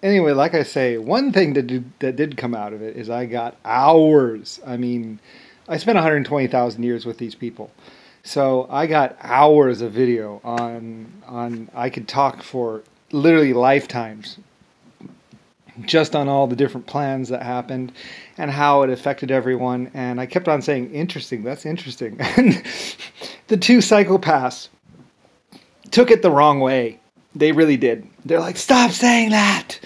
Anyway, like I say, one thing that did come out of it is I got hours. I mean, I spent 120,000 years with these people. So I got hours of video on I could talk for literally lifetimes just on all the different plans that happened and how it affected everyone. And I kept on saying, interesting, that's interesting. And the two psychopaths took it the wrong way. They really did. They're like, stop saying that.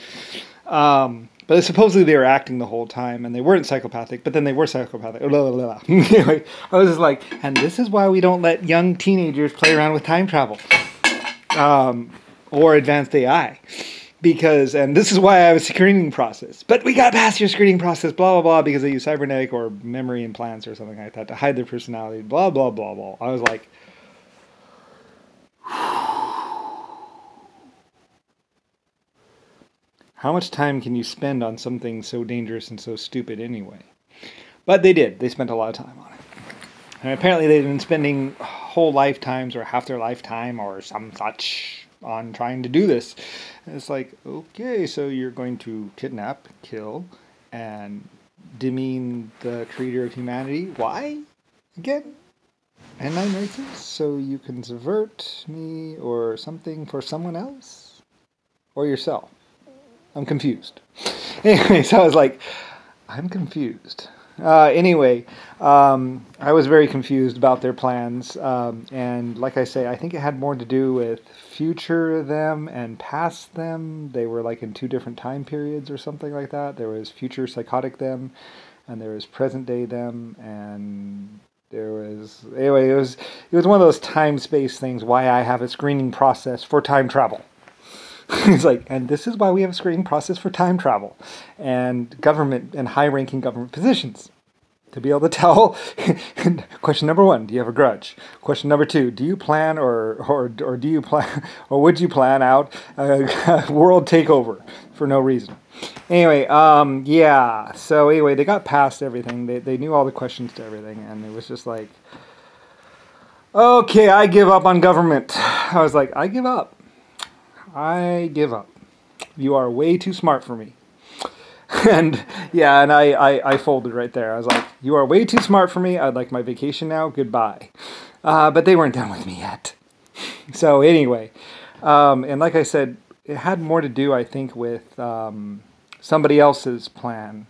But supposedly they were acting the whole time, and they weren't psychopathic, but then they were psychopathic. Anyway, I was just like, and this is why we don't let young teenagers play around with time travel or advanced AI. And this is why I have a screening process. But we got past your screening process, blah, blah, blah, because they use cybernetic or memory implants or something like that to hide their personality, blah, blah, blah, blah. I was like, how much time can you spend on something so dangerous and so stupid anyway? But they did. They spent a lot of time on it. And apparently they've been spending whole lifetimes or half their lifetime or some such on trying to do this. And it's like, okay, so you're going to kidnap, kill, and demean the creator of humanity. Why? Again? And 9 races? So you can subvert me or something for someone else? Or yourself? I'm confused. Anyway, so I was like, I'm confused. Anyway, I was very confused about their plans. And like I say, I think it had more to do with future them and past them. They were like in 2 different time periods or something like that. There was future psychotic them, and there was present day them, and there was... Anyway, it was one of those time-space things, why I have a screening process for time travel. It's like, and this is why we have a screening process for time travel and government and high-ranking government positions to be able to tell. Question number 1: do you have a grudge? Question number 2: do you plan or do you plan or would you plan out a world takeover for no reason? Anyway, yeah. So anyway, they got past everything. They knew all the questions to everything, and it was just like, okay, I give up on government. I was like, I give up. I give up. You are way too smart for me. And yeah, and I folded right there. I was like, you are way too smart for me. I'd like my vacation now. Goodbye. But they weren't done with me yet. So anyway, and like I said, it had more to do, I think, with somebody else's plan.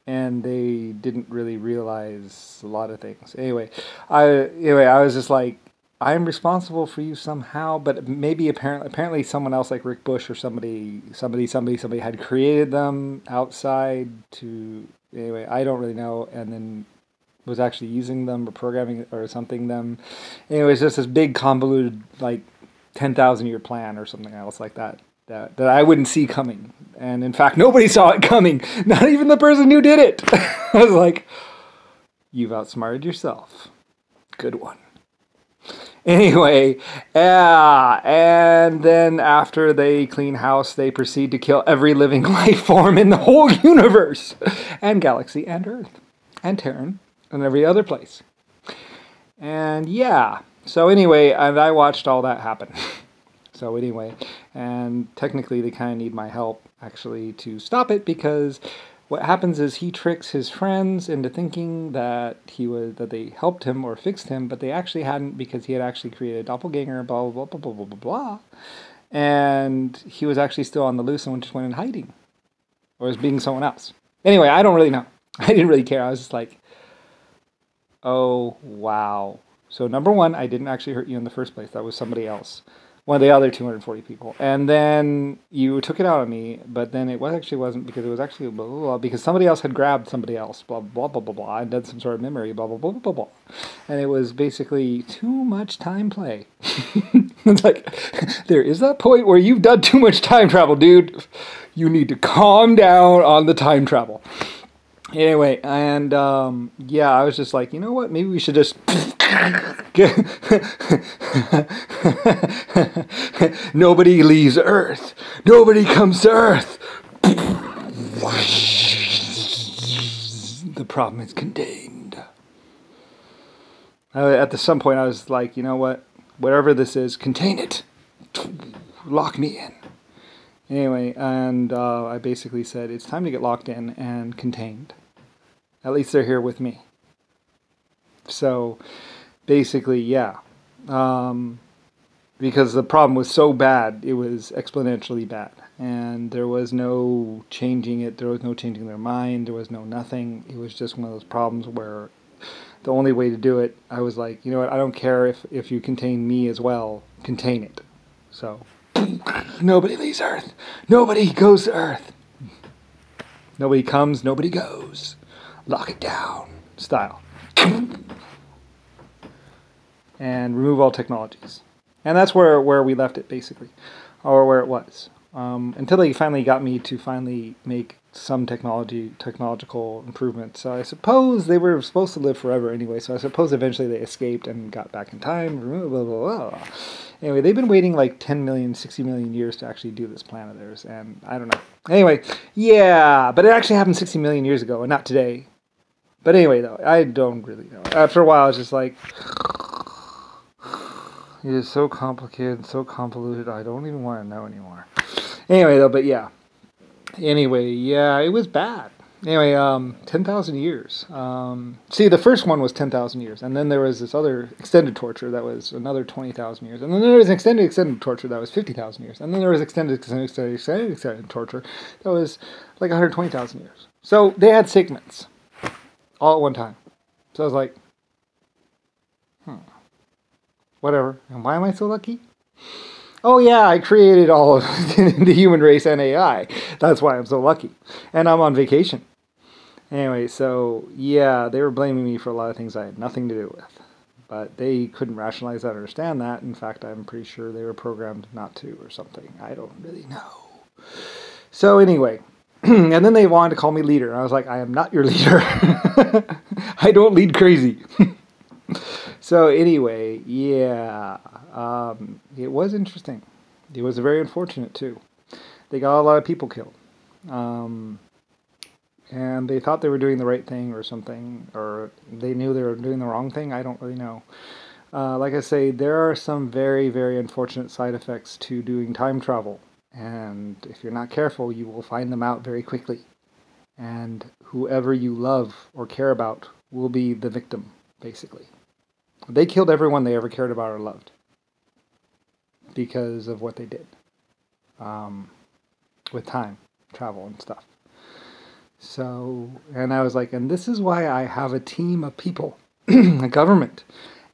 And they didn't really realize a lot of things. Anyway, I was just like, I'm responsible for you somehow, but maybe apparently someone else like Rick Bush or somebody had created them outside to, anyway, I don't really know, and then was actually using them or programming or something them. Anyway, it's just this big convoluted like 10,000 year plan or something else like that I wouldn't see coming. And in fact, nobody saw it coming, not even the person who did it. I was like, you've outsmarted yourself. Good one. Anyway, yeah, and then after they clean house, they proceed to kill every living life form in the whole universe, and galaxy, and Earth, and Terran, and every other place. And yeah, so anyway, and I watched all that happen. So anyway, and technically they kind of need my help, actually, to stop it, because what happens is he tricks his friends into thinking that they helped him or fixed him, but they actually hadn't, because he had actually created a doppelganger, blah, blah, blah, blah, blah, blah, blah. And he was actually still on the loose and just went in hiding. Or was being someone else. Anyway, I don't really know. I didn't really care. I was just like, oh, wow. So number 1, I didn't actually hurt you in the first place. That was somebody else. One of the other 240 people. And then you took it out on me, but then it wasn't, because it was actually blah, blah, blah, because somebody else had grabbed somebody else, blah, blah, blah, blah, blah, and done some sort of memory, blah, blah, blah, blah, blah. And it was basically too much time play. It's like, there is that point where you've done too much time travel, dude. You need to calm down on the time travel. Anyway, and yeah, I was just like, you know what, maybe we should just... Nobody leaves Earth. Nobody comes to Earth. The problem is contained. At some point I was like, you know what? Whatever this is, contain it. Lock me in. Anyway, and I basically said, it's time to get locked in and contained. At least they're here with me. So basically, yeah. Because the problem was so bad, it was exponentially bad. And there was no changing it, there was no changing their mind, there was no nothing. It was just one of those problems where the only way to do it, I was like, you know what, I don't care if you contain me as well, contain it. So, nobody leaves Earth. Nobody goes to Earth. Nobody comes, nobody goes. Lock it down. Style. And remove all technologies. And that's where we left it, basically. Or where it was. Until they finally got me to finally make some technological improvements. So I suppose they were supposed to live forever anyway, so I suppose eventually they escaped and got back in time. Blah, blah, blah, blah. Anyway, they've been waiting like 10 million, 60 million years to actually do this plan of theirs, and I don't know. Anyway, yeah, but it actually happened 60 million years ago, and not today. But anyway, though, I don't really know. After a while, I was just like, it is so complicated, so convoluted, I don't even want to know anymore. Anyway, though, but yeah. Anyway, yeah, it was bad. Anyway, 10,000 years. See, the first one was 10,000 years, and then there was this other extended torture that was another 20,000 years, and then there was extended torture that was 50,000 years, and then there was extended torture that was like 120,000 years. So they had segments all at one time. So I was like, whatever. And why am I so lucky? Oh yeah, I created all of the human race and AI. That's why I'm so lucky. And I'm on vacation. Anyway, so yeah, they were blaming me for a lot of things I had nothing to do with. But they couldn't rationalize that or understand that. In fact, I'm pretty sure they were programmed not to or something. I don't really know. So anyway, and then they wanted to call me leader. And I was like, I am not your leader. I don't lead crazy. So anyway, yeah, it was interesting. It was very unfortunate too. They got a lot of people killed. And they thought they were doing the right thing or something, or they knew they were doing the wrong thing. I don't really know. Like I say, there are some very, very unfortunate side effects to doing time travel. And if you're not careful, you will find them out very quickly. And whoever you love or care about will be the victim, basically. They killed everyone they ever cared about or loved because of what they did with time, travel, and stuff. So, and I was like, and this is why I have a team of people, a government,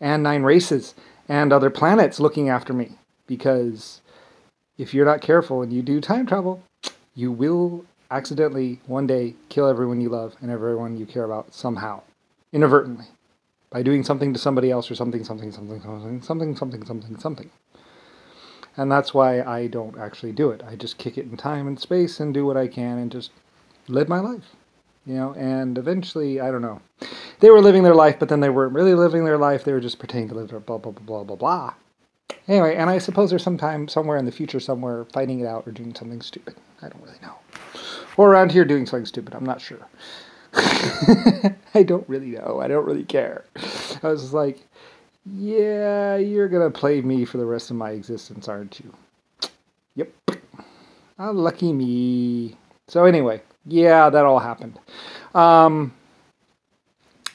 and 9 races, and other planets looking after me. Because if you're not careful and you do time travel, you will accidentally one day kill everyone you love and everyone you care about somehow, inadvertently. By doing something to somebody else or something. And that's why I don't actually do it. I just kick it in time and space and do what I can and just live my life. You know, and eventually, I don't know. They were living their life, but then they weren't really living their life. They were just pretending to live their blah, blah, blah, blah, blah. Anyway, and I suppose there's sometime, somewhere in the future, somewhere fighting it out or doing something stupid. I don't really know. Or around here doing something stupid. I'm not sure. I don't really know. I don't really care. I was just like, yeah, you're going to play me for the rest of my existence, aren't you? Yep. Oh, lucky me. So anyway, yeah, that all happened. It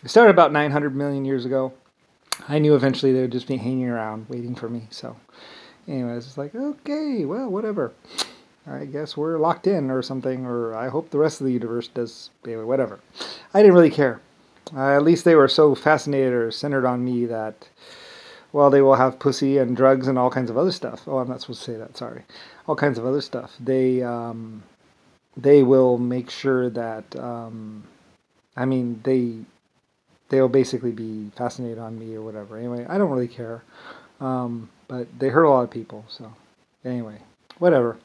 started about 900 million years ago. I knew eventually they would just be hanging around waiting for me. So anyway, I was just like, okay, well, whatever. I guess we're locked in or something, or I hope the rest of the universe does, anyway, whatever. I didn't really care. At least they were so fascinated or centered on me that, well, they will have pussy and drugs and all kinds of other stuff. Oh, I'm not supposed to say that, sorry. All kinds of other stuff. They will make sure that, they'll basically be fascinated on me or whatever. Anyway, I don't really care. But they hurt a lot of people, so anyway, whatever.